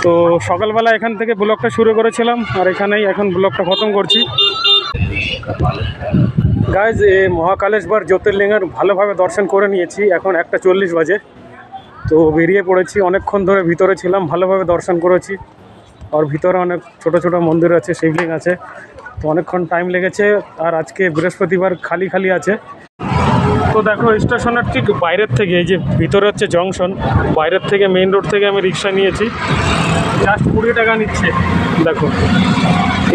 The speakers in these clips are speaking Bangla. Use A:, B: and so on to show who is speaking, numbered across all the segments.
A: তো সকালবেলা এখান থেকে ব্লগটা শুরু করেছিলাম, আর এখানেই এখন ব্লগটা খতম করছি। গাইজ মহাকালেশ্বর জ্যোতির্লিঙ্গের ভালোভাবে দর্শন করে নিয়েছি। এখন 1:40 বাজে। তো বেরিয়ে পড়েছি, অনেকক্ষণ ধরে ভিতরে ছিলাম, ভালোভাবে দর্শন করেছি। আর ভিতরে অনেক ছোট ছোট মন্দির আছে, শিবলিঙ্গ আছে, তো অনেকক্ষণ টাইম লেগেছে। আর আজকে বৃহস্পতিবার, খালি খালি আছে। তো দেখো স্টেশনের ঠিক বাইরের থেকে, এই যে ভিতরে হচ্ছে জংশন, বাইরের থেকে মেইন রোড থেকে আমি রিক্সা নিয়েছি, জাস্ট 20 টাকা নিচ্ছে। দেখো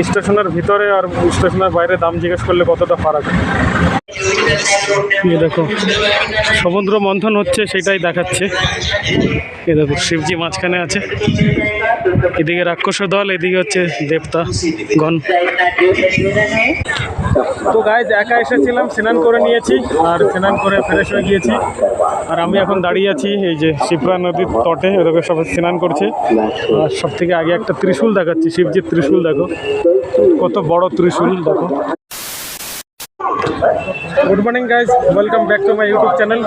A: স্টেশনের ভিতরে আর স্টেশনের বাইরে দাম জিজ্ঞেস করলে কতটা ফারাক। এই দেখো সমুদ্র মন্থন হচ্ছে, সেটাই দেখাচ্ছে। এই দেখো শিবজি মাঝখানে আছে, এদিকে রাক্ষস দল, এদিকে হচ্ছে দেবতা গণ। তো গাইজ একা এসেছিলাম, স্নান করে নিয়েছি, আর স্নান করে ফ্রেশ হয়ে গিয়েছি। আর আমি এখন দাঁড়িয়ে আছি এই যে শিপ্রা নদীর তটে, ওদেরকে সবাই স্নান করছে। আর সব থেকে আগে একটা ত্রিশূল দেখাচ্ছি, শিবজির ত্রিশূল দেখো, কত বড় ত্রিশূল দেখো। Good morning guys, welcome back to my YouTube channel.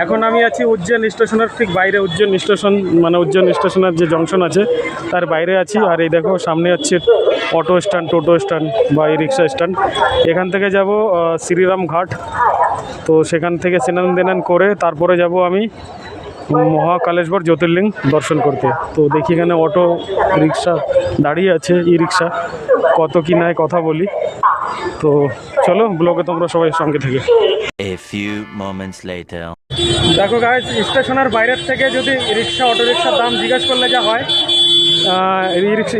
A: এখন আমি আছি উজ্জয়ন স্টেশনের ঠিক বাইরে। উজ্জয়ন স্টেশন মানে উজ্জয়ন স্টেশনের যে জংশন আছে তার বাইরে আছি। আর এই দেখো সামনে হচ্ছে অটো স্ট্যান্ড, টোটো স্ট্যান্ড বা এই রিক্সা স্ট্যান্ড। এখান থেকে যাব শ্রীরাম ঘাট। তো সেখান থেকে স্নান দেনান করে তারপরে যাব আমি মহাকালেশ্বর জ্যোতির্লিঙ্গ দর্শন করতে। তো দেখি এখানে অটো রিক্সা দাঁড়িয়ে আছে, ই রিক্সা, কত কি নেয় কথা বলি। তো চলো ব্লগে তোমরা সবাই সঙ্গে থেকে।
B: A few moments later.
A: দেখো গাইজ স্টেশনের বাইরের থেকে যদি রিক্সা, অটো রিক্সার দাম জিজ্ঞেস করলে যা হয়,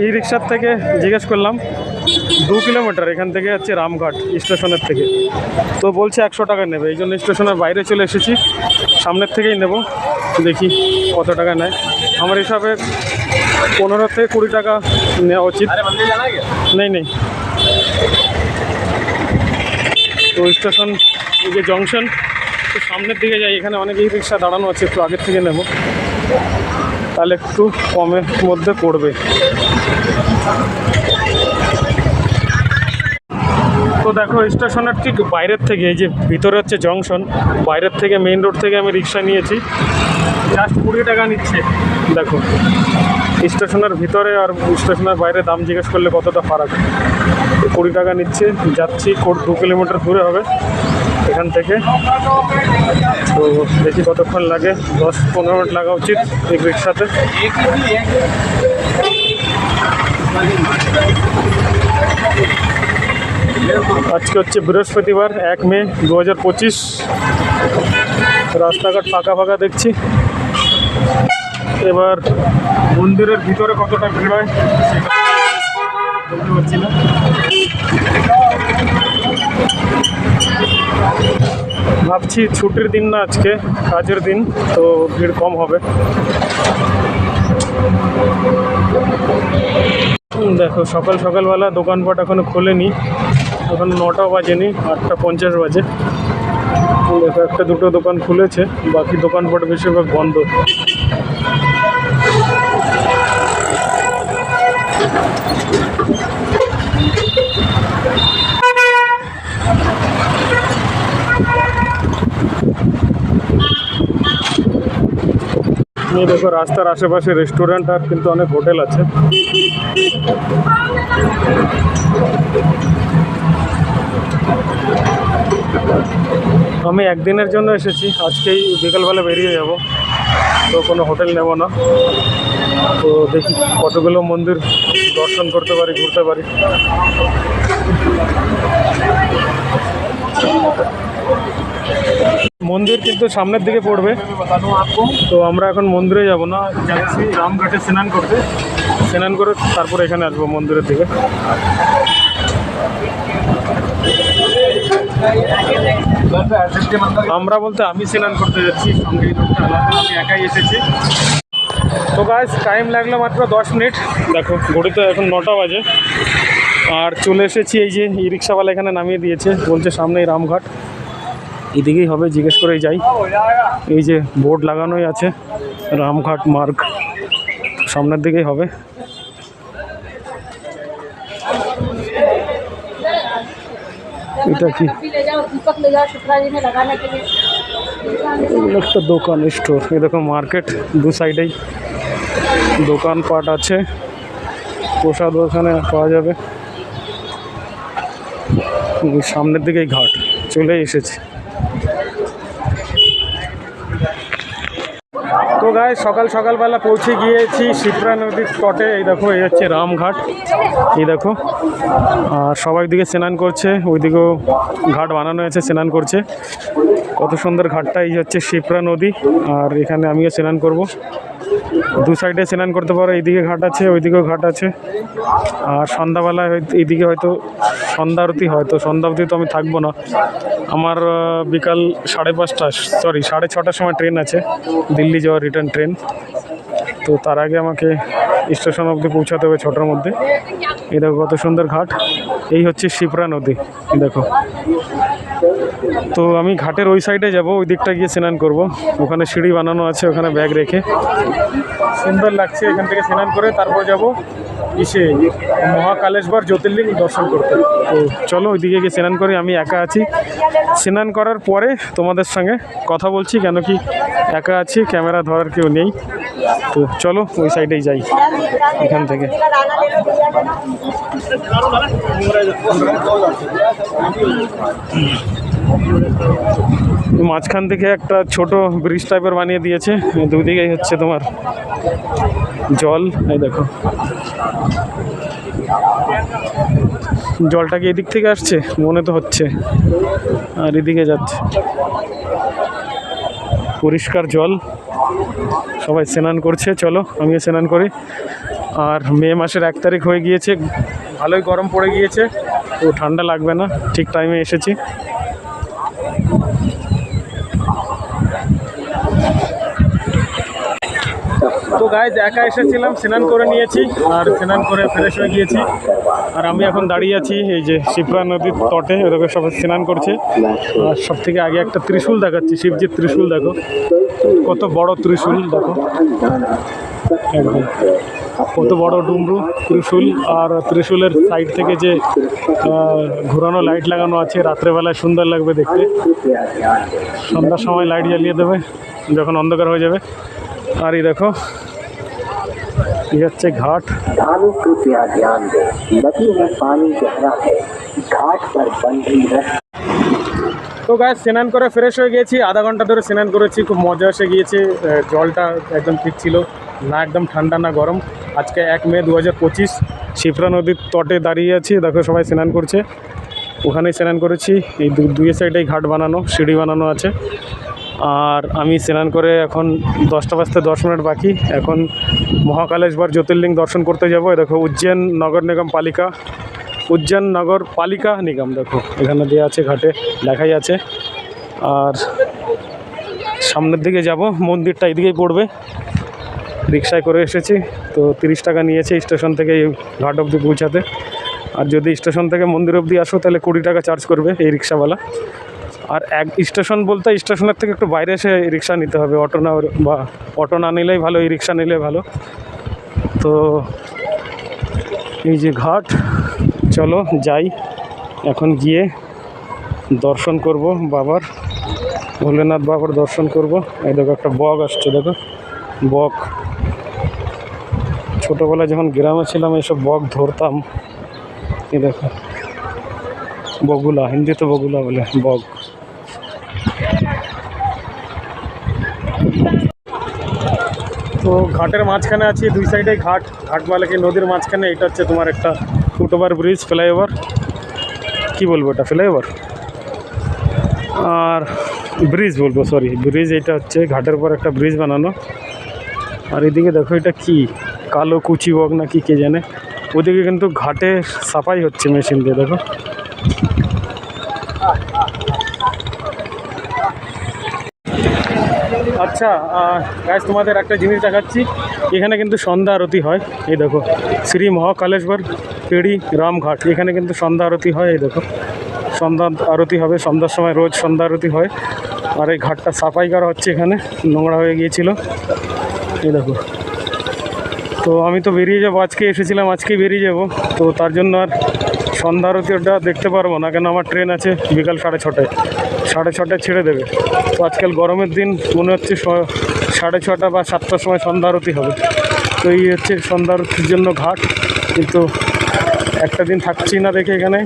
A: ই রিক্সার থেকে জিজ্ঞেস করলাম 2 কিলোমিটার এখান থেকে হচ্ছে রামঘাট স্টেশনের থেকে। তো বলছে 100 টাকা নেবে, এই জন্য স্টেশনের বাইরে চলে এসেছি, সামনের থেকেই নেব, দেখি কত টাকা নেয়। আমার হিসাবে 15 থেকে 20 টাকা নেওয়া উচিত। নেই তো স্টেশন এই যে জংশন, একটু সামনের দিকে যাই, এখানে অনেকেই রিক্সা দাঁড়ানো আছে, একটু আগের থেকে নেব, তাহলে একটু কমের মধ্যে পড়বে। তো দেখো স্টেশনের ঠিক বাইরের থেকে, এই যে ভিতরে হচ্ছে জংশন, বাইরের থেকে মেইন রোড থেকে আমি রিক্সা নিয়েছি, জাস্ট 20 টাকা নিচ্ছে। দেখো স্টেশনের ভিতরে আর স্টেশনের বাইরে দাম জিজ্ঞেস করলে কতটা ফারাক। 20 টাকা নিচ্ছে, যাচ্ছি 2 কিলোমিটার দূরে হবে এখান থেকে। তো দেখি কতক্ষণ লাগে, 10-15 মিনিট লাগা উচিত এই রিক্সাতে। আজকে হচ্ছে বৃহস্পতিবার, 1 মে 2025। রাস্তাঘাট ফাঁকা ফাঁকা দেখছি। এবার মন্দিরের ভিতরে কতটা ভিড় হয় বলতে পারছি না। ভাবছি ছুটির দিন না, আজকে কাজের দিন, তো ভিড় কম হবে। দেখো সকালবেলা দোকানপাট এখনো খোলেনি, এখন 9টা বাজেনি, 8:50 বাজে। দেখো 1-2টো দোকান খুলেছে, বাকি দোকানপাট বেশিরভাগ বন্ধ। দেখো রাস্তার আশেপাশে রেস্টুরেন্ট আর কিন্তু অনেক হোটেল আছে। আমি একদিনের জন্য এসেছি, আজকেই বিকালবেলা বেরিয়ে যাব, তো কোনো হোটেল নেব না। তো দেখি কতগুলো মন্দির দর্শন করতে পারি, ঘুরতে পারি। মন্দির কিন্তু সামনের দিকে পড়বে, তো আমরা এখন মন্দিরে যাব না, যাচ্ছি রামঘাটে স্নান করতে। স্নান করে তারপর এখানে আসবো মন্দিরের দিকে। আমরা বলতে আমি স্নান করতে যাচ্ছি, সঙ্গে আমি একাই এসেছি। তো গাইস টাইম লাগলো মাত্র 10 মিনিট। দেখো ঘড়িতে এখন 9টা বাজে, আর চলে এসেছি। এই যে ই রিক্সাওয়ালা এখানে নামিয়ে দিয়েছে, বলছে সামনেই রামঘাট, এদিকেই হবে, জিজ্ঞেস করেই যাই। এই যে বোর্ড লাগানোই আছে রামঘাট মার্গ, সামনের দিকেই হবে। এটা কি একটা দোকান, স্টোর। এই দেখো মার্কেট দু সাইডেই। দোকানপাট আছে, প্রসাদ ওখানে পাওয়া যাবে। সামনের দিকেই ঘাট, চলে এসেছে। তো গায়ে সকাল সকালবেলা পৌঁছে গিয়েছি শিপ্রা নদীর তটে। এই দেখো, এই হচ্ছে রামঘাট। এই দেখো, আর সবাই দিকে স্নান করছে, ওইদিকেও ঘাট বানানো হয়েছে, স্নান করছে। কত সুন্দর ঘাটটা। এই হচ্ছে শিপ্রা নদী, আর এখানে আমিও স্নান করব। দু সাইডে স্নান করতে পারো, এইদিকে ঘাট আছে, ওইদিকেও ঘাট আছে। আর সন্ধ্যাবেলায় এইদিকে হয়তো সন্ধ্যা আরতি হয়, তো সন্ধ্যা আরতি তো আমি থাকবো না। আমার বিকাল 6:30 সময় ট্রেন আছে, দিল্লি যাওয়ার রিটার্ন ট্রেন। তো তার আগে আমাকে স্টেশন অবধি পৌঁছাতে হবে 6টার মধ্যে। এই দেখো কত সুন্দর ঘাট। এই হচ্ছে শিপ্রা নদী, দেখো। তো আমি ঘাটের ওই সাইডে যাব, ওই দিকটা গিয়ে স্নান করব। ওখানে সিঁড়ি বানানো আছে, ওখানে ব্যাগ রেখে সুন্দর লাগছে। এখান থেকে স্নান করে তারপর যাব ইসে মহাকালেশ্বর জ্যোতির্লিঙ্গ দর্শন করতে। তো চলো ওইদিকে গিয়ে স্নান করি। আমি একা আছি, স্নান করার পরে তোমাদের সঙ্গে কথা বলছি, কেন কি একা আছি, ক্যামেরা ধরার কেউ নেই। তো চলো ওই সাইডেই যাই এখান থেকে। মাঝখান থেকে একটা ছোট ব্রিজ টাইপের বানিয়ে দিয়েছে, দুদিকেই হচ্ছে তোমার জল। এই দেখো, জলটা কি এদিক থেকে আসছে মনে তো হচ্ছে, আর এদিকে যাচ্ছে। পরিষ্কার জল, সবাই স্নান করছে। চলো আমিও স্নান করি। আর মে মাসের 1 তারিখ হয়ে গিয়েছে, ভালোই গরম পড়ে গিয়েছে, তো ঠান্ডা লাগবে না, ঠিক টাইমে এসেছি। তো গাইজ একা এসেছিলাম, স্নান করে নিয়েছি, আর স্নান করে ফ্রেশ হয়ে গিয়েছি। আর আমি এখন দাঁড়িয়ে আছি এই যে শিপ্রা নদীর তটে, ওদেরকে সবাই স্নান করছে। আর সব থেকে আগে একটা ত্রিশূল দেখাচ্ছি, শিবজির ত্রিশূল দেখো, কত বড় ত্রিশূল দেখো, একদম কত বড় ডুমরু ত্রিশূল। আর ত্রিশূলের সাইড থেকে যে ঘোরানো লাইট লাগানো আছে, রাত্রেবেলায় সুন্দর লাগবে দেখতে। সন্ধ্যার সময় লাইট জ্বালিয়ে দেবে যখন অন্ধকার হয়ে যাবে। আর এই দেখো, এই হচ্ছে ঘাট। তো গায়ে স্নান করে ফ্রেশ হয়ে গিয়েছি, আধা ঘন্টা ধরে স্নান করেছি, খুব মজা এসে গিয়েছে। জলটা একদম ঠিক ছিল না, একদম ঠান্ডা না গরম। আজকে 1 মে 2025, শিপ্রা নদীর তটে দাঁড়িয়ে আছি, দেখো সবাই স্নান করছে। ওখানেই স্নান করেছি। এই দুই সাইডেই ঘাট বানানো, সিঁড়ি বানানো আছে। আর আমি স্নান করে এখন 10টা বাজতে 10 মিনিট বাকি। এখন মহাকালেশ্বর জ্যোতির্লিঙ্গ দর্শন করতে যাব। দেখো উজ্জৈন নগর নিগম পালিকা, উজ্জৈন নগর পালিকা নিগম, দেখো এখানে দেওয়া আছে, ঘাটে লেখাই আছে। আর সামনের দিকে যাব, মন্দিরটা এইদিকেই পড়বে। রিক্সায় করে এসেছি, তো 30 টাকা নিয়েছে স্টেশন থেকে এই ঘাট অবধি পৌঁছাতে। আর যদি স্টেশন থেকে মন্দির অবধি আসো তাহলে 20 টাকা চার্জ করবে এই রিক্সাওয়ালা। আর এক স্টেশন বলতে স্টেশনের থেকে একটু বাইরে এসে রিক্সা নিতে হবে, অটো না, বা অটো না নিলেই ভালো, এই রিক্সা নিলে ভালো। তো এই যে ঘাট, চলো যাই এখন গিয়ে দর্শন করব বাবার, ভোলেনাথ বাবার দর্শন করব। এই দেখো একটা বক আসছে, দেখো বক। ছোটোবেলায় যখন গ্রামে ছিলাম এইসব বক ধরতাম। এই দেখো বগুলা, হিন্দিতে বগুলা বলে, বক। তো ঘাটের মাঝখানে আছি, দুই সাইডে ঘাট, ঘাট বলে কি নদীর মাঝখানে। এটা হচ্ছে তোমার একটা ফুটওভার ব্রিজ, ফ্লাইওভার, কি বলবো এটা, ফ্লাইওভার আর ব্রিজ বলবো, সরি ব্রিজ। এটা হচ্ছে ঘাটের পর একটা ব্রিজ বানানো। আর এদিকে দেখো এটা কি, কালো কুচি বক না কি কে জানে। ওদিকে কিন্তু ঘাটে সাফাই হচ্ছে মেশিন দিয়ে, দেখো। আচ্ছা গাইস, তোমাদের একটা জিনিস দেখাচ্ছি। এখানে কিন্তু সন্ধ্যা আরতি হয়। এই দেখো শ্রী মহাকালেশ্বর পেড়ি রামঘাট, এখানে কিন্তু সন্ধ্যা আরতি হয়। এই দেখো সন্ধ্যা আরতি হবে, সন্ধ্যার সময় রোজ সন্ধ্যা আরতি হয়। আর এই ঘাটটা সাফাই করা হচ্ছে, এখানে নোংরা হয়ে গিয়েছিল। এই দেখো, তো আমি তো বেরিয়ে যাবো, আজকে এসেছিলাম, আজকেই বেরিয়ে যাব। তো তার জন্য আর সন্ধ্যা আরতি ওটা দেখতে পারবো না, কেন আমার ট্রেন আছে বিকাল 6:30, 6:30 ছেড়ে দেবে। তো আজকাল গরমের দিন, মনে হচ্ছে 6:30 বা 7টার সময় সন্ধ্যা আরতি হবে। তো এই হচ্ছে সন্ধ্যা আরতির জন্য ঘাট, কিন্তু একটা দিন থাকছি না দেখে এখানে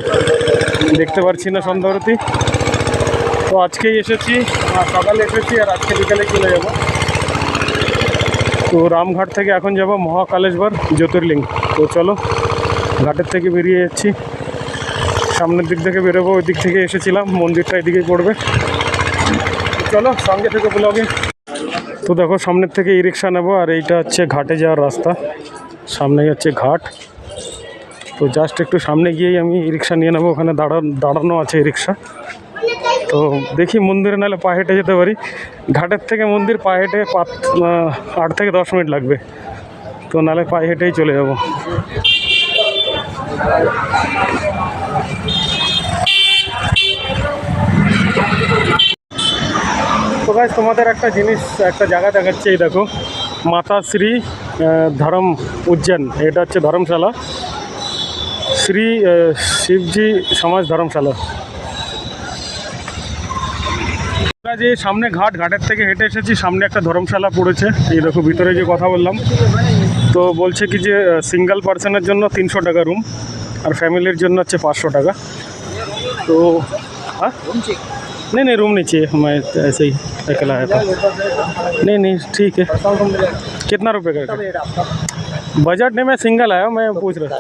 A: দেখতে পারছি না সন্ধ্যা আরতি। তো আজকেই এসেছি, সকালে এসেছি আর আজকে বিকালে চলে যাব। তো রামঘাট থেকে এখন যাব মহাকালেশ্বর জ্যোতির্লিঙ্গ। তো চলো, ঘাটের থেকে বেরিয়ে যাচ্ছি, সামনের দিক থেকে বেরোবো। ওই দিক থেকে এসেছিলাম, মন্দিরটা এদিকেই পড়বে। চলো সঙ্গে থেকে ব্লগে। তো দেখো সামনের থেকে ই রিক্সা নেবো, আর এইটা হচ্ছে ঘাটে যাওয়ার রাস্তা, সামনেই হচ্ছে ঘাট। তো জাস্ট একটু সামনে গিয়েই আমি ই রিক্সা নিয়ে নেবো, ওখানে দাঁড়ানো আছে ই রিক্সা। তো দেখি মন্দিরে নাহলে পা হেঁটে যেতে পারি। ঘাটের থেকে মন্দির পা হেঁটে 8 থেকে 10 মিনিট লাগবে, তো নাহলে পায়ে হেঁটেই চলে যাব। তো গাইস তোমাদের একটা জিনিস, একটা জায়গা দেখাচ্ছে, এই দেখো মাতা শ্রী ধর্ম উজ্জৈন। এটা হচ্ছে ধর্মশালা, শ্রী শিবজি সমাজ ধর্মশালা। যে সামনে ঘাটের থেকে হেঁটে এসেছি, সামনে একটা ধর্মশালা পড়েছে। এই দেখো ভিতরে যে কথা বললাম, তো বলছে কি যে সিঙ্গেল পার্সনের জন্য 300 টাকা রুম, আর ফ্যামিলির জন্য হচ্ছে 500 টাকা। তো हाँ नहीं रूम नहीं चाहिए, मैं ऐसे ही अकेला आया था। नहीं ठीक है। कितना रुपए का बजट? नहीं मैं सिंगल आया, मैं पूछ रहा था।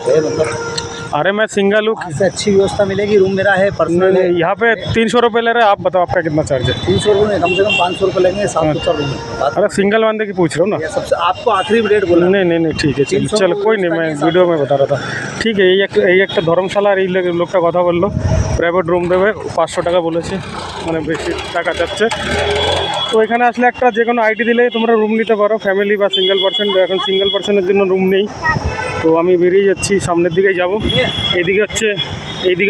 A: अरे मैं सिंगल हूँ।
C: से अच्छी व्यवस्था मिलेगी, रूम मेरा है पर्सनल है।
A: यहाँ पे 300 रुपये ले रहे हैं, आप बताओ आपका कितना चार्ज है?
C: 300 रुपये में कम से कम 500 रुपये लगेंगे, 700 रूम है।
A: अरे सिंगल बंदे की पूछ रहा हूँ ना।
C: ये सबसे आपको आखिरी रेट बोला।
A: नहीं ठीक है, चल कोई नहीं, मैं वीडियो में बता रहा था। ठीक है, এই একটা ধর্মশালা, আর এই লোকটা কথা বললো প্রাইভেট রুম দেবে, 500 টাকা বলেছে, মানে বেশি টাকা চাচ্ছে। তো এখানে আসলে একটা যে কোনো আইডি দিলেই তোমরা রুম নিতে পারো, ফ্যামিলি বা সিঙ্গেল পার্সন। এখন সিঙ্গেল পার্সনের জন্য রুম নেই, তো আমি বেরিয়ে যাচ্ছি, সামনের দিকেই যাব। এইদিকে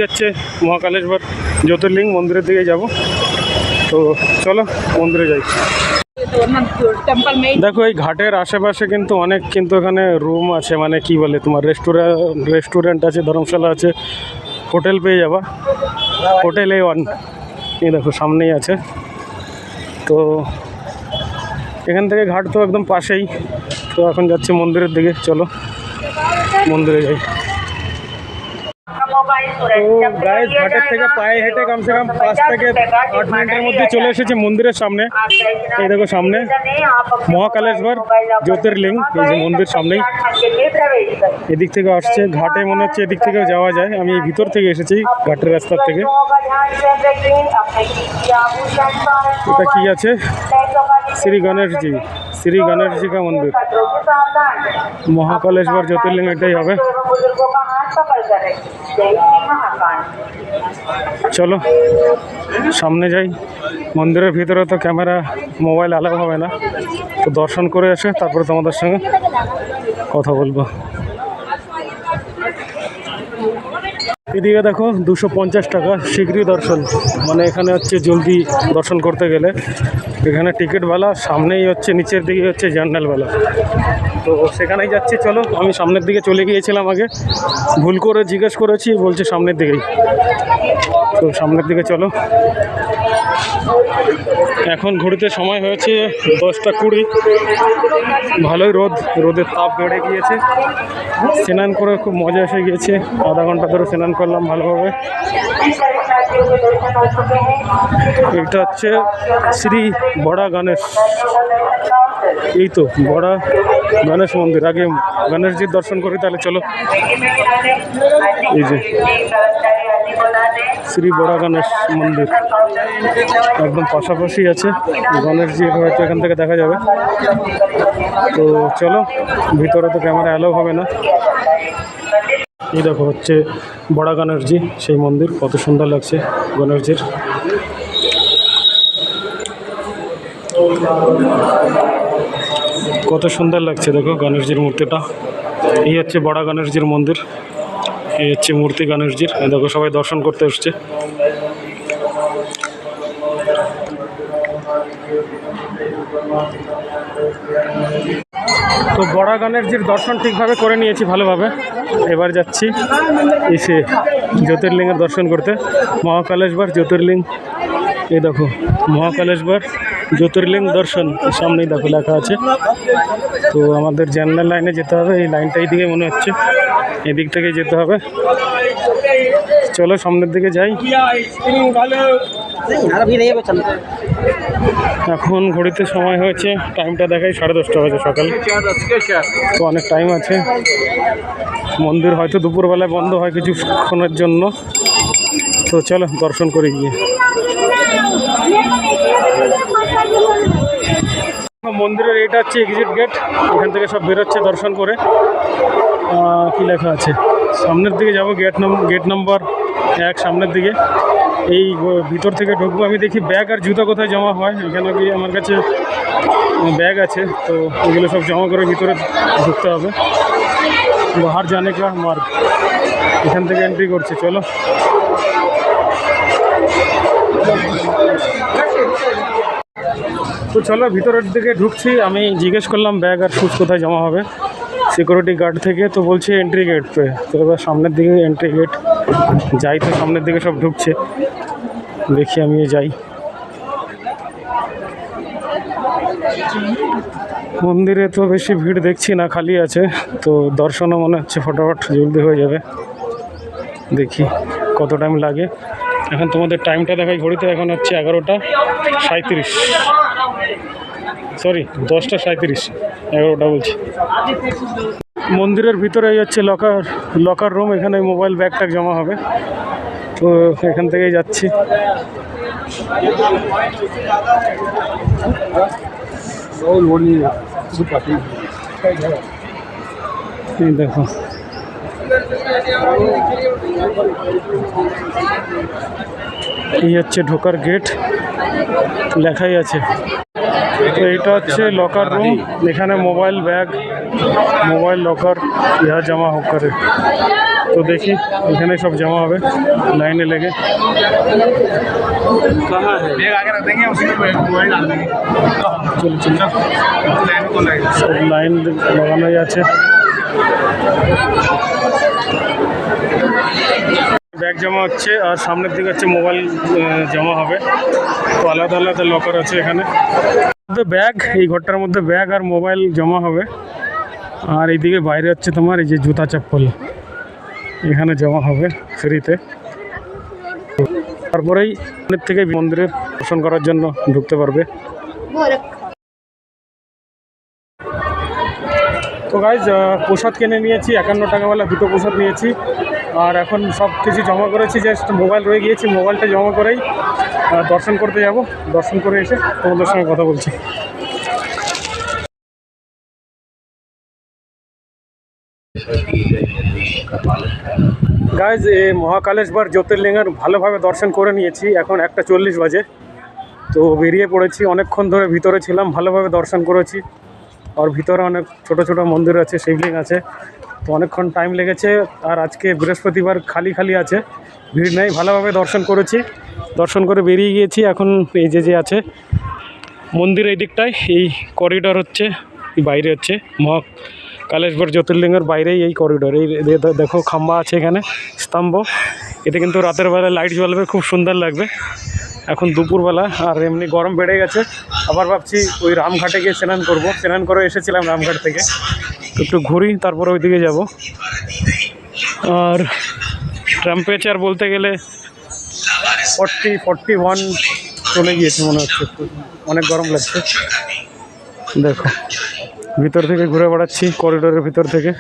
A: হচ্ছে মহাকালেশ্বর জ্যোতির্লিঙ্গ মন্দিরের দিকে যাব। তো চলো মন্দিরে যাই। দেখো এই ঘাটের আশেপাশে কিন্তু অনেক এখানে রুম আছে, মানে কি বলে তোমার রেস্টুরেন্ট আছে, ধর্মশালা আছে, হোটেল পেয়ে যাবা। হোটেল A1 এই দেখো সামনেই আছে। তো এখান থেকে ঘাট তো একদম পাশেই। তো এখন যাচ্ছি মন্দিরের দিকে, চলো মন্দিরে যাই। তো গাইস ঘাটের থেকে পায়ে হেঁটে কমসে কম 5 থেকে 8 মিনিটের মধ্যে চলে এসেছি মন্দিরের সামনে। এই দেখো সামনে মহাকালেশ্বর জ্যোতির্লিঙ্গ, এই যে মন্দির সামনেই। এদিক থেকে আসছে ঘাটে, মনে হচ্ছে এদিক থেকেও যাওয়া যায়। আমি এই ভিতর থেকে এসেছি, ঘাটের রাস্তার থেকে। এটা কি আছে? শ্রী গণেশজি কা মন্দির, মহাকালেশ্বর জ্যোতির্লিঙ্গ, এটাই হবে। চলো সামনে যাই। মন্দিরের ভিতরে তো ক্যামেরা মোবাইল অ্যালাউ হবে না, তো দর্শন করে এসে তারপরে তোমাদের সঙ্গে কথা বলবো। এদিকে দেখো 250 টাকা শীঘ্রই দর্শন, মানে এখানে হচ্ছে জলদি দর্শন করতে গেলে এখানে টিকিটওয়ালা, সামনেই হচ্ছে নিচের দিকে হচ্ছে জার্নালওয়ালা। তো সেখানেই যাচ্ছি। চলো, আমি সামনের দিকে চলে গিয়েছিলাম আগে, ভুল করে জিজ্ঞেস করেছি, বলছে সামনের দিকেই। তো সামনের দিকে চলো। এখন ঘুরতে সময় হয়েছে 10টা 20। ভালোই রোদের তাপ বেড়ে গিয়েছে। স্নান করে খুব মজা এসে গিয়েছে, আধা ঘন্টা ধরে স্নান করলাম ভালোভাবে। এটা হচ্ছে শ্রী বড়া গণেশ, এই তো বড়া গণেশ মন্দির। আগে গণেশজির দর্শন করি, তাহলে চলো। এই যে শ্রী বড়া গণেশ মন্দির একদম পাশাপাশি আছে, গণেশজির হয়তো এখান থেকে দেখা যাবে। তো চলো, ভিতরে তো ক্যামেরা অ্যালাউ হবে না। এই দেখো হচ্ছে বড়া গণেশজি, সেই মন্দির, কত সুন্দর লাগছে গণেশজির। কত সুন্দর লাগছে দেখো গণেশজির মূর্তিটা। এই হচ্ছে বড়া গণেশজির মন্দির, এই হচ্ছে মূর্তি গণেশজির। দেখো সবাই দর্শন করতে এসছে। তো বড়া গণেশজির দর্শন ঠিকভাবে করে নিয়েছি ভালোভাবে। এবার যাচ্ছি এসে জ্যোতির্লিঙ্গের দর্শন করতে, মহাকালেশ্বর জ্যোতির্লিঙ্গ। এই দেখো মহাকালেশ্বর জ্যোতির্লিঙ্গ দর্শন সামনেই দেখো লেখা আছে। তো আমাদের জেনারেল লাইনে যেতে হবে, এই লাইনটা এই দিকে মনে হচ্ছে, এদিক থেকে যেতে হবে। চলো সামনের দিকে যাই। এখন ঘড়িতে সময় হয়েছে, টাইমটা দেখাই 10:30 বাজে সকাল। তো অনেক টাইম আছে। মন্দির হয়তো দুপুরবেলায় বন্ধ হয় কিছুক্ষণের জন্য। তো চলো দর্শন করে গিয়ে। মন্দিরের এটা হচ্ছে এক্সিট গেট, এখান থেকে সব বেরোচ্ছে দর্শন করে। কি লেখা আছে সামনের দিকে যাব, গেট নাম্বার 1 সামনের দিকে। এই ভিতর থেকে ঢুকবো। আমি দেখি ব্যাগ আর জুতা কোথায় জমা হয়, এখানে গিয়ে আমার কাছে ব্যাগ আছে, তো এগুলো সব জমা করে ভিতরে ঢুকতে হবে। বাহার জানে কা মার্গ, এখান থেকে এন্ট্রি করছে। চলো তো চলো ভিতরের দিকে ঢুকছি। আমি জিজ্ঞেস করলাম ব্যাগ আর শুজ কোথায় জমা হবে সিকিউরিটি গার্ড থেকে, তো বলছে এন্ট্রি গেট পে। তো এবার সামনের দিকে এন্ট্রি গেট যাই, তো সামনের দিকে সব ঢুকছে, দেখি আমিও যাই। মন্দিরে তো বেশি ভিড় দেখছি না, খালি আছে। তো দর্শনও মনে হচ্ছে ফটাফট জলদি হয়ে যাবে। দেখি কত টাইম লাগে। এখন তোমাদের টাইমটা দেখাই ঘড়িতে, এখন হচ্ছে 11:37, সরি 10:37, 11টা বলছি। মন্দিরের ভিতরে এই হচ্ছে লকার রুম, এখানে মোবাইল ব্যাগ ট্যাগ জমা হবে। তো এখান থেকেই যাচ্ছি। এই দেখো এই হচ্ছে ঢোকার গেট, লেখাই আছে। তো এইটা হচ্ছে লকার রুম, এখানে মোবাইল ব্যাগ, মোবাইল লকার ইহা জমা করে। তো দেখি এখানে সব জমা হবে লাইনে লেগে। সব লাইন লাগানোই আছে। ব্যাগ জমা হচ্ছে, আর সামনের দিকে হচ্ছে মোবাইল জমা হবে। তো আলাদা আলাদা লকার আছে এখানে। ব্যাগ, এই ঘরটার মধ্যে ব্যাগ আর মোবাইল জমা হবে। আর এইদিকে বাইরে হচ্ছে তোমার এই যে জুতা চপ্পল, এখানে জমা হবে ফ্রিতে। তারপরেই থেকে মন্দিরের দর্শন করার জন্য ঢুকতে পারবে। তো গাইজ প্রসাদ কিনে নিয়েছি, 51 টাকাওয়ালা 2টো প্রসাদ নিয়েছি। আর এখন সব কিছু জমা করেছি, জাস্ট মোবাইল রয়ে গিয়েছি, মোবাইলটা জমা করেই দর্শন করতে যাব। দর্শন করে এসে তোমাদের সঙ্গে কথা বলছি। গাইজ মহাকালেশ্বর জ্যোতির্লিঙ্গের ভালোভাবে দর্শন করে নিয়েছি। এখন 1:40 বাজে। তো বেরিয়ে পড়েছি, অনেকক্ষণ ধরে ভিতরে ছিলাম, ভালোভাবে দর্শন করেছি। আর ভিতরে অনেক ছোট ছোট মন্দির আছে, শিবলিঙ্গ আছে, তো অনেকক্ষণ টাইম লেগেছে। আর আজকে বৃহস্পতিবার, খালি আছে, ভিড় নেই, ভালোভাবে দর্শন করেছি। দর্শন করে বেরিয়ে গিয়েছি। এখন এই যে আছে মন্দির, এই দিকটায় এই করিডর হচ্ছে, বাইরে হচ্ছে মহাকালেশ্বর জ্যোতির্লিঙ্গের বাইরেই এই করিডর। এই দেখো খাম্বা আছে এখানে, স্তম্ভ। এতে কিন্তু রাতের বেলা লাইট জ্বলবে, খুব সুন্দর লাগবে। এখন দুপুরবেলা, আর এমনি গরম বেড়ে গেছে। আবার ভাবছি ওই রামঘাটে গিয়ে স্নান করবো। স্নান করে এসেছিলাম রামঘাট থেকে, একটু ঘুরি, তারপরে ওই দিকে যাব। আর টেম্পারেচার বলতে গেলে 41 চলে গিয়েছে মনে হচ্ছে, অনেক গরম লাগছে। দেখো ভিতর থেকে ঘুরে বেড়াচ্ছি, করিডোরের ভিতর থেকে।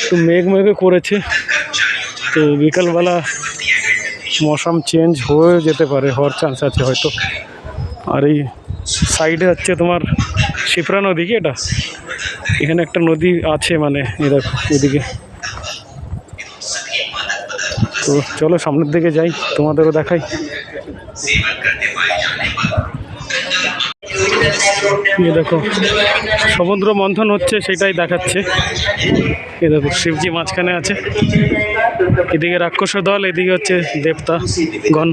A: একটু মেঘে করেছে, তো বিকালবেলা মৌসুম চেঞ্জ হয়ে যেতে পারে, হওয়ার চান্স আছে হয়তো। আর এই সাইডে হচ্ছে তোমার শিপ্রা নদী, কি এটা? এখানে একটা নদী আছে, মানে এরকম এদিকে। তো চলো সামনের দিকে যাই, তোমাদেরও দেখাই। ये देखो সমুদ্র মন্থন হচ্ছে, সেটাই দেখাচ্ছে। এই দেখো শিবজি মাঝখানে আছে, এদিকে রাক্ষস দল, এদিকে হচ্ছে দেবতা গণ।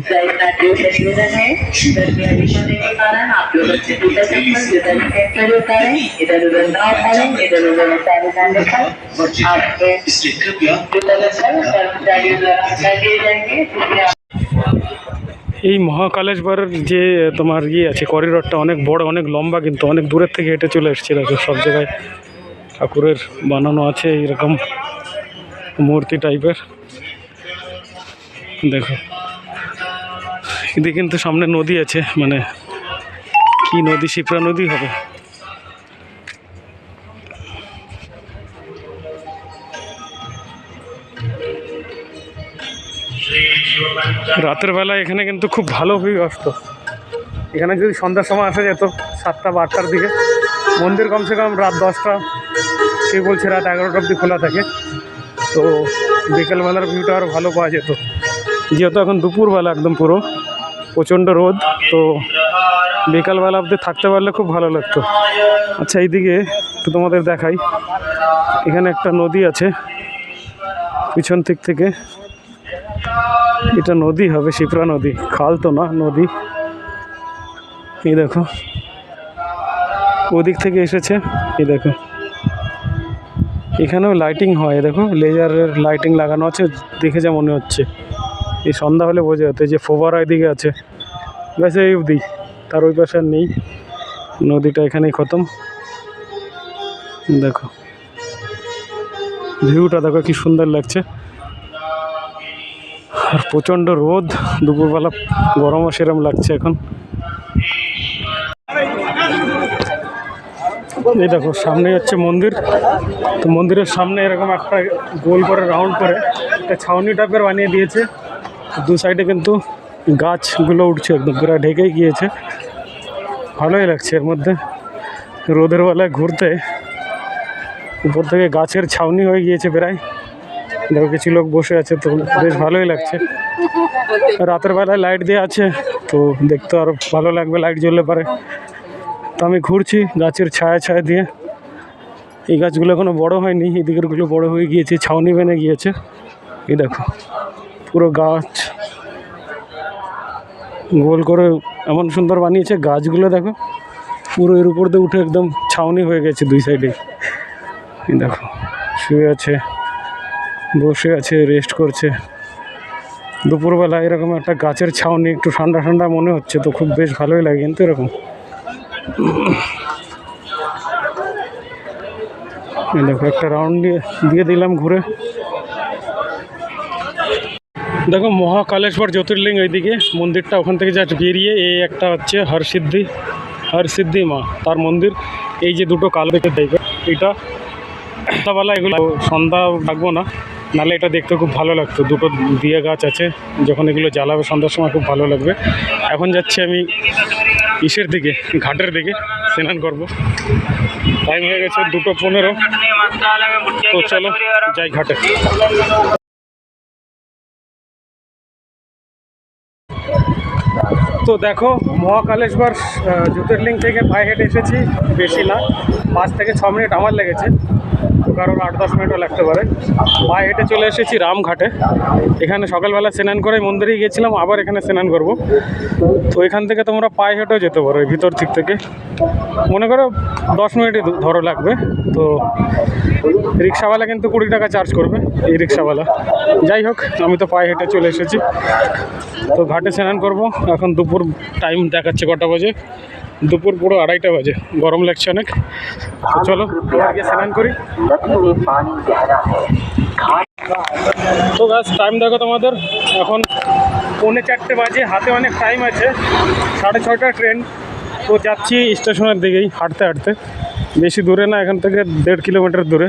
A: এই মহাকালেশ্বরের যে তোমার আছে করিডোরটা অনেক বড়, অনেক লম্বা, কিন্তু অনেক দূরের থেকে হেঁটে চলে এসেছে। দেখো সব জায়গায় ঠাকুরের বানানো আছে এইরকম মূর্তি টাইপের। দেখো এদিকে কিন্তু সামনে নদী আছে, মানে কি নদী, শিপ্রা নদী হবে। রাতের বেলা এখানে কিন্তু খুব ভালো ভিউ আসতো। এখানে যদি সন্ধ্যার সময় আসা যেত 7টা বা 8টার দিকে, মন্দির কমসে কম রাত 10টা, কেউ বলছে রাত 11টা অবধি খোলা থাকে। তো বিকেলবেলার ভিউটা আরও ভালো পাওয়া যেত। যেহেতু এখন দুপুরবেলা একদম পুরো প্রচণ্ড রোদ, তো বিকালবেলা অবধি থাকতে পারলে খুব ভালো লাগতো। আচ্ছা এইদিকে তো তোমাদের দেখাই, এখানে একটা নদী আছে পিছন দিক থেকে। এটা নদী হবে, শিপ্রা নদী, খাল তো না, নদী। এই দেখো ওদিক থেকে এসেছে। এই দেখো এখানেও লাইটিং হয়, দেখো লেজারের লাইটিং লাগানো আছে, দেখে যা মনে হচ্ছে। এই সন্ধ্যা হলে বোঝা যেত। যে ফোবারা এদিকে আছে, ব্যাস এই অবধি, তার ওই পাশে আর নেই। নদীটা এখানেই খতম। দেখো ভিউটা দেখো কি সুন্দর লাগছে। আর প্রচণ্ড রোদ, দুপুরবেলা গরমও সেরম লাগছে এখন। এই দেখো সামনে হচ্ছে মন্দির। তো মন্দিরের সামনে এরকম একটা গোল করে রাউন্ড করে একটা ছাউনি টাইপের বানিয়ে দিয়েছে। দু সাইডে কিন্তু গাছগুলো উঠছে, একদম পুরো ঢেকেই গিয়েছে। ভালোই লাগছে এর মধ্যে রোদের বেলায় ঘুরতে। উপর থেকে গাছের ছাউনি হয়ে গিয়েছে প্রায়। দেখো কিছু লোক বসে আছে, তো বেশ ভালোই লাগছে। রাতের বেলায় লাইট দেওয়া আছে, তো দেখতে আরও ভালো লাগবে লাইট জ্বললে পারে। তো আমি ঘুরছি গাছের ছায়া ছায়া দিয়ে। এই গাছগুলো এখনো বড় হয়নি, এদিকেরগুলো বড় হয়ে গিয়েছে, ছাউনি বেনে গিয়েছে। এই দেখো পুরো গাছ গোল করে এমন সুন্দর বানিয়েছে। গাছগুলো দেখো পুরো এর উপর দিয়ে উঠে একদম ছাউনি হয়ে গেছে দুই সাইডে। এই দেখো শুয়ে আছে, বসে আছে, রেস্ট করছে। দুপুরবেলা এরকম একটা গাছের ছাউনি, একটু ঠান্ডা ঠান্ডা মনে হচ্ছে, তো খুব বেশ ভালোই লাগে কিন্তু এরকম। দেখো একটা রাউন্ড দিয়ে দিলাম ঘুরে। দেখো মহাকালেশ্বর জ্যোতির্লিঙ্গ এইদিকে মন্দিরটা, ওখান থেকে জাস্ট বেরিয়ে এই একটা হচ্ছে হরসিদ্ধি মা তার মন্দির। এই যে দুটো কালো দেখে দেখবে, এটা সন্ধ্যাবেলা, এগুলো সন্ধ্যা থাকবো না, নাহলে এটা দেখতে খুব ভালো লাগতো। দুটো দিয়ে গাছ আছে, যখন এগুলো জ্বালাবে সন্ধ্যার সময় খুব ভালো লাগবে। এখন যাচ্ছি আমি ইসের দিকে, ঘাটের দিকে স্নান করব। টাইম হয়ে গেছে 2:15। তো চলো যাই ঘাটে। তো দেখো মহাকালেশ্বর জ্যোতির্লিঙ্গ থেকে পায়ে হেঁটে এসেছি, বেশি না 5 থেকে 6 মিনিট আমার লেগেছে, তো কারোর 8-10 মিনিটও লাগতে পারে। পায়ে হেঁটে চলে এসেছি রামঘাটে। এখানে সকালবেলা স্নান করে মন্দিরে গিয়েছিলাম, আবার এখানে স্নান করব। তো এখান থেকে তোমরা পায়ে হেঁটেও যেতে পারো, এই ভিতর দিক থেকে মনে করো 10 মিনিটই ধরো লাগবে। তো রিক্সাওয়ালা কিন্তু 20 টাকা চার্জ করবে, এই রিক্সাওয়ালা। যাই হোক আমি তো পায়ে হেঁটে চলে এসেছি। তো ঘাটে স্নান করব। এখন দুপুর টাইম দেখাচ্ছে কটা বাজে, দুপুর পুরো 2:30 বাজে, গরম লাগছে অনেক। তো চলো গিয়ে স্নান করি। তো গাছ টাইম দেখো তোমাদের, এখন 3:45 বাজে, হাতে অনেক টাইম আছে। 6:30 ট্রেন। তো যাচ্ছি স্টেশনের দিকেই হাঁটতে হাঁটতে, বেশি দূরে না, এখান থেকে 1.5 কিলোমিটার দূরে।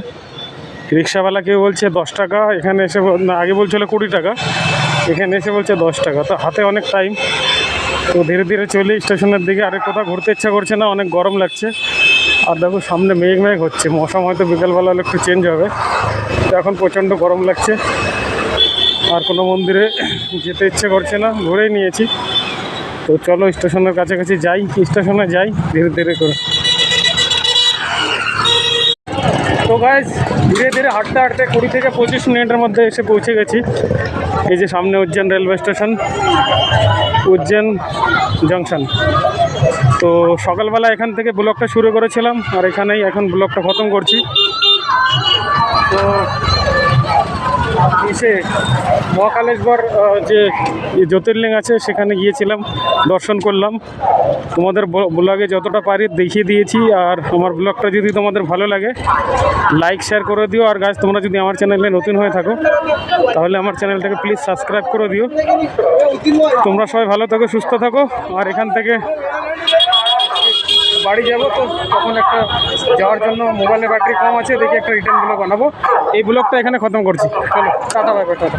A: রিক্সাওয়ালা কেউ বলছে 10 টাকা, এখানে এসে না, আগে বলছিল 20 টাকা, এখানে এসে বলছে 10 টাকা। তো হাতে অনেক টাইম, তো ধীরে ধীরে চলে স্টেশনের দিকে। আরে কোথাও ঘুরতে ইচ্ছা করছে না, অনেক গরম লাগছে। আর দেখো সামনে মেঘ হচ্ছে, মৌসুম হয়তো বিকেলবেলা হলে একটু চেঞ্জ হবে। তো এখন প্রচণ্ড গরম লাগছে, আর কোনো মন্দিরে যেতে ইচ্ছে করছে না, ঘুরেই নিয়েছি। তো চলো স্টেশনের কাছাকাছি যাই, স্টেশনে যাই ধীরে ধীরে করে। তো গাইজ ধীরে ধীরে হাঁটতে হাঁটতে 20 থেকে 25 মিনিটের মধ্যে এসে পৌঁছে গেছি। এই যে সামনে Ujjain railway station, Ujjain junction. তো সকালবেলা এখান থেকে ব্লগটা শুরু করেছিলাম, আর এখানেই এখন ব্লগটা খতম করছি। তো ইসে মহাকালেশ্বর যে জ্যোতির্লিঙ্গ আছে সেখানে গিয়েছিলাম, দর্শন করলাম। তোমাদের ব্লগে যতটা পারি দেখিয়ে দিয়েছি। আর আমার ব্লগটা যদি তোমাদের ভালো লাগে লাইক শেয়ার করে দিও। আর গাইস তোমরা যদি আমার চ্যানেলে নতুন হয়ে থাকো তাহলে আমার চ্যানেলটাকে প্লিজ সাবস্ক্রাইব করে দিও। তোমরা সবাই ভালো থাকো, সুস্থ থাকো। আর এখান থেকে বাড়ি যাব, তো তখন একটা যাওয়ার জন্য মোবাইলে ব্যাটারি কম আছে, দেখি একটা রিটার্ন ব্লগ বানাবো। এই ব্লগটা এখানে খতম করছি। চলো টাটা, বাই বাই, টাটা।